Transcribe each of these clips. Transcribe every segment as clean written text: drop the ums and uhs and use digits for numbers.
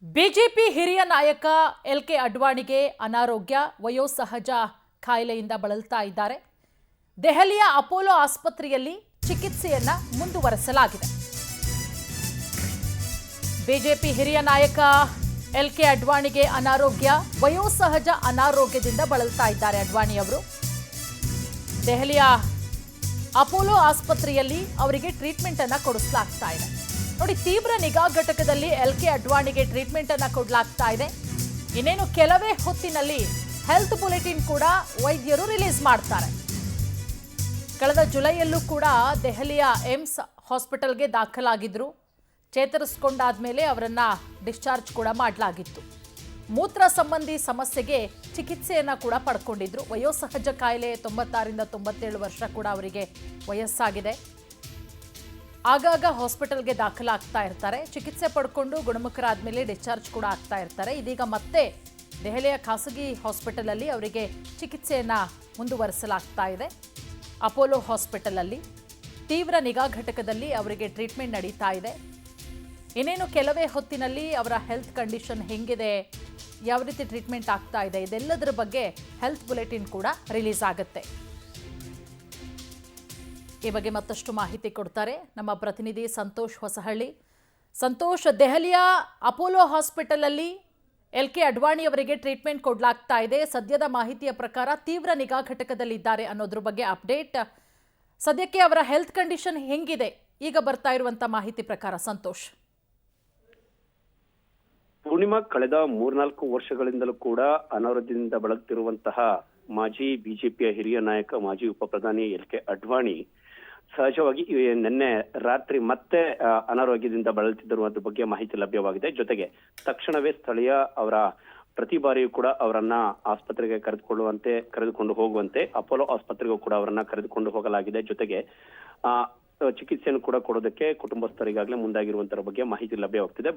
BJP ಹಿರಿಯ ನಾಯಕ ಎಲ್.ಕೆ. ಅಡ್ವಾಣಿಗೆ ಅನಾರೋಗ್ಯ, ವಯೋಸಹಜ ಕಾಯಿಲೆಯಿಂದ ಬಳಲ್ತಾ ಇದ್ದಾರೆ. ದೆಹಲಿಯ ಅಪೋಲೋ ಆಸ್ಪತ್ರೆಯಲ್ಲಿ ಚಿಕಿತ್ಸೆಯನ್ನ ಮುಂದುವರೆಸಲಾಗಿದೆ. ಬಿಜೆಪಿ ಹಿರಿಯ ನಾಯಕ ಎಲ್.ಕೆ. ಅಡ್ವಾಣಿಗೆ ಅನಾರೋಗ್ಯ, ವಯೋಸಹಜ ಅನಾರೋಗ್ಯದಿಂದ ಬಳಲ್ತಾ ಇದ್ದಾರೆ ಅಡ್ವಾಣಿ ಅವರು. ದೆಹಲಿಯ ಅಪೋಲೋ ಆಸ್ಪತ್ರೆಯಲ್ಲಿ ಅವರಿಗೆ ಟ್ರೀಟ್ಮೆಂಟ್ ಅನ್ನ ಕೊಡಿಸಲಾಗ್ತಾ ಇದೆ. ನೋಡಿ, ತೀವ್ರ ನಿಗಾ ಘಟಕದಲ್ಲಿ ಎಲ್.ಕೆ. ಅಡ್ವಾಣಿಗೆ ಟ್ರೀಟ್ಮೆಂಟ್ ಅನ್ನ ಕೊಡಲಾಗ್ತಾ ಇದೆ. ಇನ್ನೇನು ಕೆಲವೇ ಹೊತ್ತಿನಲ್ಲಿ ಹೆಲ್ತ್ ಬುಲೆಟಿನ್ ಕೂಡ ವೈದ್ಯರು ರಿಲೀಸ್ ಮಾಡ್ತಾರೆ. ಕಳೆದ ಜುಲೈಯಲ್ಲೂ ಕೂಡ ದೆಹಲಿಯ ಏಮ್ಸ್ ಹಾಸ್ಪಿಟಲ್ಗೆ ದಾಖಲಾಗಿದ್ರು. ಚೇತರಿಸಿಕೊಂಡಾದ್ಮೇಲೆ ಅವರನ್ನ ಡಿಸ್ಚಾರ್ಜ್ ಕೂಡ ಮಾಡಲಾಗಿತ್ತು. ಮೂತ್ರ ಸಂಬಂಧಿ ಸಮಸ್ಯೆಗೆ ಚಿಕಿತ್ಸೆಯನ್ನ ಕೂಡ ಪಡ್ಕೊಂಡಿದ್ರು. ವಯೋಸಹಜ ಕಾಯಿಲೆ, 96ರಿಂದ 97 ವರ್ಷ ಕೂಡ ಅವರಿಗೆ ವಯಸ್ಸಾಗಿದೆ. ಆಗಾಗ ಹಾಸ್ಪಿಟಲ್ಗೆ ದಾಖಲಾಗ್ತಾ ಇರ್ತಾರೆ. ಚಿಕಿತ್ಸೆ ಪಡ್ಕೊಂಡು ಗುಣಮುಖರಾದ್ಮೇಲೆ ಡಿಸ್ಚಾರ್ಜ್ ಕೂಡ ಆಗ್ತಾ ಇರ್ತಾರೆ. ಇದೀಗ ಮತ್ತೆ ದೆಹಲಿಯ ಖಾಸಗಿ ಹಾಸ್ಪಿಟಲ್ ಅಲ್ಲಿ ಅವರಿಗೆ ಚಿಕಿತ್ಸೆಯನ್ನ ಮುಂದುವರಿಸಲಾಗ್ತಾ ಇದೆ. ಅಪೋಲೋ ಹಾಸ್ಪಿಟಲ್ ಅಲ್ಲಿ ತೀವ್ರ ನಿಗಾ ಘಟಕದಲ್ಲಿ ಅವರಿಗೆ ಟ್ರೀಟ್ಮೆಂಟ್ ನಡೀತಾ ಇದೆ. ಇನ್ನೇನು ಕೆಲವೇ ಹೊತ್ತಿನಲ್ಲಿ ಅವರ ಹೆಲ್ತ್ ಕಂಡೀಷನ್ ಹೆಂಗಿದೆ, ಯಾವ ರೀತಿ ಟ್ರೀಟ್ಮೆಂಟ್ ಆಗ್ತಾ ಇದೆ, ಇದೆಲ್ಲದರ ಬಗ್ಗೆ ಹೆಲ್ತ್ ಬುಲೆಟಿನ್ ಕೂಡ ರಿಲೀಸ್ ಆಗುತ್ತೆ. ಈ ಬಗ್ಗೆ ಮತ್ತಷ್ಟು ಮಾಹಿತಿ ಕೊಡ್ತಾರೆ ನಮ್ಮ ಪ್ರತಿನಿಧಿ ಸಂತೋಷ್ ಹೊಸಹಳ್ಳಿ. ಸಂತೋಷ್, ದೆಹಲಿಯ ಅಪೋಲೋ ಹಾಸ್ಪಿಟಲ್ ಅಲ್ಲಿ ಎಲ್.ಕೆ. ಅಡ್ವಾಣಿ ಅವರಿಗೆ ಟ್ರೀಟ್ಮೆಂಟ್ ಕೊಡಲಾಗ್ತಾ ಇದೆ. ಸದ್ಯದ ಮಾಹಿತಿಯ ಪ್ರಕಾರ ತೀವ್ರ ನಿಗಾ ಘಟಕದಲ್ಲಿದ್ದಾರೆ ಅನ್ನೋದ್ರ ಬಗ್ಗೆ ಅಪ್ಡೇಟ್. ಸದ್ಯಕ್ಕೆ ಅವರ ಹೆಲ್ತ್ ಕಂಡೀಷನ್ ಹೆಂಗಿದೆ ಈಗ ಬರ್ತಾ ಇರುವಂತ ಮಾಹಿತಿ ಪ್ರಕಾರ? ಸಂತೋಷ್. ಪೂರ್ಣಿಮಾ, ಕಳೆದ 3-4 ವರ್ಷಗಳಿಂದಲೂ ಕೂಡ ಅನಾರೋಗ್ಯದಿಂದ ಬಳಲುತ್ತಿರುವಂತಹ ಮಾಜಿ ಬಿಜೆಪಿಯ ಹಿರಿಯ ನಾಯಕ, ಮಾಜಿ ಉಪ ಪ್ರಧಾನಿ ಎಲ್.ಕೆ. ಅಡ್ವಾಣಿ ಸಹಜವಾಗಿ ನಿನ್ನೆ ರಾತ್ರಿ ಮತ್ತೆ ಅನಾರೋಗ್ಯದಿಂದ ಬಳಲುತ್ತಿರುವಂತ ಬಗ್ಗೆ ಮಾಹಿತಿ ಲಭ್ಯವಾಗಿದೆ. ಜೊತೆಗೆ ತಕ್ಷಣವೇ ಸ್ಥಳೀಯ ಅವರ ಪ್ರತಿ ಬಾರಿಯೂ ಕೂಡ ಅವರನ್ನ ಆಸ್ಪತ್ರೆಗೆ ಕರೆದುಕೊಂಡು ಹೋಗುವಂತೆ ಅಪೋಲೋ ಆಸ್ಪತ್ರೆಗೂ ಕೂಡ ಅವರನ್ನ ಕರೆದುಕೊಂಡು ಹೋಗಲಾಗಿದೆ. ಜೊತೆಗೆ ಚಿಕಿತ್ಸೆಯನ್ನು ಕೂಡ ಕೊಡೋದಕ್ಕೆ ಕುಟುಂಬಸ್ಥರಿಗಾಗಲೇ ಮುಂದಾಗಿರುವಂತರ ಬಗ್ಗೆ ಮಾಹಿತಿ ಲಭ್ಯವಾಗ್ತಿದೆ.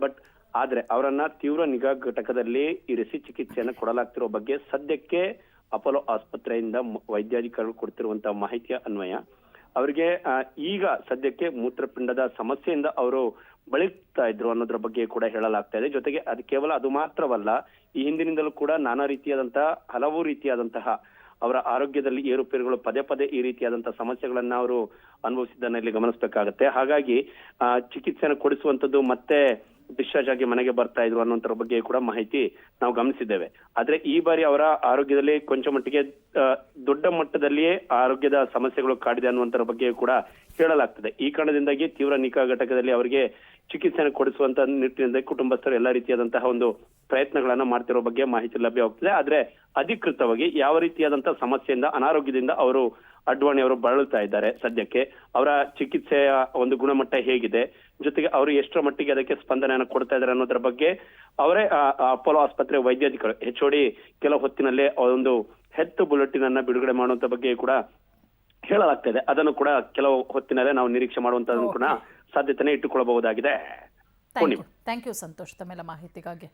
ಆದ್ರೆ ಅವರನ್ನ ತೀವ್ರ ನಿಗಾ ಘಟಕದಲ್ಲಿ ಇರಿಸಿ ಚಿಕಿತ್ಸೆಯನ್ನು ಕೊಡಲಾಗ್ತಿರೋ ಬಗ್ಗೆ ಸದ್ಯಕ್ಕೆ ಅಪೋಲೋ ಆಸ್ಪತ್ರೆಯಿಂದ ವೈದ್ಯಾಧಿಕಾರಿಗಳು ಕೊಡ್ತಿರುವಂತಹ ಮಾಹಿತಿಯ ಅನ್ವಯ ಅವರಿಗೆ ಈಗ ಸದ್ಯಕ್ಕೆ ಮೂತ್ರಪಿಂಡದ ಸಮಸ್ಯೆಯಿಂದ ಅವರು ಬಳಲ್ತಾ ಇದ್ರು ಅನ್ನೋದ್ರ ಬಗ್ಗೆ ಕೂಡ ಹೇಳಲಾಗ್ತಾ ಇದೆ. ಜೊತೆಗೆ ಅದು ಮಾತ್ರವಲ್ಲ, ಈ ಹಿಂದಿನಿಂದಲೂ ಕೂಡ ನಾನಾ ರೀತಿಯಾದಂತಹ ಹಲವು ರೀತಿಯಾದಂತಹ ಅವರ ಆರೋಗ್ಯದಲ್ಲಿ ಏರುಪೇರುಗಳು ಪದೇ ಪದೇ ಈ ರೀತಿಯಾದಂತಹ ಸಮಸ್ಯೆಗಳನ್ನ ಅವರು ಅನುಭವಿಸಿದ್ದನ್ನ ಇಲ್ಲಿ ಗಮನಿಸಬೇಕಾಗತ್ತೆ. ಹಾಗಾಗಿ ಚಿಕಿತ್ಸೆಯನ್ನು ಕೊಡಿಸುವಂತದ್ದು ಮತ್ತೆ ಡಿಸ್ಚಾರ್ಜ್ ಆಗಿ ಮನೆಗೆ ಬರ್ತಾ ಇದ್ರು ಅನ್ನೋಂತರ ಬಗ್ಗೆ ಕೂಡ ಮಾಹಿತಿ ನಾವು ಗಮನಿಸಿದ್ದೇವೆ. ಆದ್ರೆ ಈ ಬಾರಿ ಅವರ ಆರೋಗ್ಯದಲ್ಲಿ ಕೊಂಚ ಮಟ್ಟಿಗೆ ದೊಡ್ಡ ಮಟ್ಟದಲ್ಲಿಯೇ ಆರೋಗ್ಯದ ಸಮಸ್ಯೆಗಳು ಕಾಡಿದೆ ಅನ್ನುವಂತರ ಬಗ್ಗೆ ಕೂಡ ಹೇಳಲಾಗ್ತದೆ. ಈ ಕಾರಣದಿಂದಾಗಿ ತೀವ್ರ ನಿಗಾ ಘಟಕದಲ್ಲಿ ಅವರಿಗೆ ಚಿಕಿತ್ಸೆಯನ್ನು ಕೊಡಿಸುವಂತ ನಿಟ್ಟಿನಿಂದ ಕುಟುಂಬಸ್ಥರು ಎಲ್ಲಾ ರೀತಿಯಾದಂತಹ ಒಂದು ಪ್ರಯತ್ನಗಳನ್ನ ಮಾಡ್ತಿರೋ ಬಗ್ಗೆ ಮಾಹಿತಿ ಲಭ್ಯವಾಗ್ತದೆ. ಆದ್ರೆ ಅಧಿಕೃತವಾಗಿ ಯಾವ ರೀತಿಯಾದಂತಹ ಸಮಸ್ಯೆಯಿಂದ, ಅನಾರೋಗ್ಯದಿಂದ ಅವರು ಅಡ್ವಾಣಿ ಅವರು ಬಳಲ್ತಾ ಇದ್ದಾರೆ, ಸದ್ಯಕ್ಕೆ ಅವರ ಚಿಕಿತ್ಸೆಯ ಒಂದು ಗುಣಮಟ್ಟ ಹೇಗಿದೆ, ಜೊತೆಗೆ ಅವರು ಎಷ್ಟರ ಮಟ್ಟಿಗೆ ಅದಕ್ಕೆ ಸ್ಪಂದನೆಯನ್ನು ಕೊಡ್ತಾ ಇದ್ದಾರೆ ಅನ್ನೋದ್ರ ಬಗ್ಗೆ ಅವರೇ ಅಪೋಲೋ ಆಸ್ಪತ್ರೆ ವೈದ್ಯಾಧಿಕಾರಿ HOD ಕೆಲವು ಹೊತ್ತಿನಲ್ಲೇ ಒಂದು ಹೆಲ್ತ್ ಬುಲೆಟಿನ್ ಅನ್ನ ಬಿಡುಗಡೆ ಮಾಡುವಂತ ಬಗ್ಗೆ ಕೂಡ ಹೇಳಲಾಗ್ತಾ ಇದೆ. ಅದನ್ನು ಕೂಡ ಕೆಲವು ಹೊತ್ತಿನಲ್ಲೇ ನಾವು ನಿರೀಕ್ಷೆ ಮಾಡುವಂತದನ್ನು ಕೂಡ ಸಾಧ್ಯತೆನೇ ಇಟ್ಟುಕೊಳ್ಳಬಹುದಾಗಿದೆ. ಥ್ಯಾಂಕ್ ಯು ಸಂತೋಷ್ ತಮ್ಮೆಲ್ಲ ಮಾಹಿತಿಗಾಗಿ.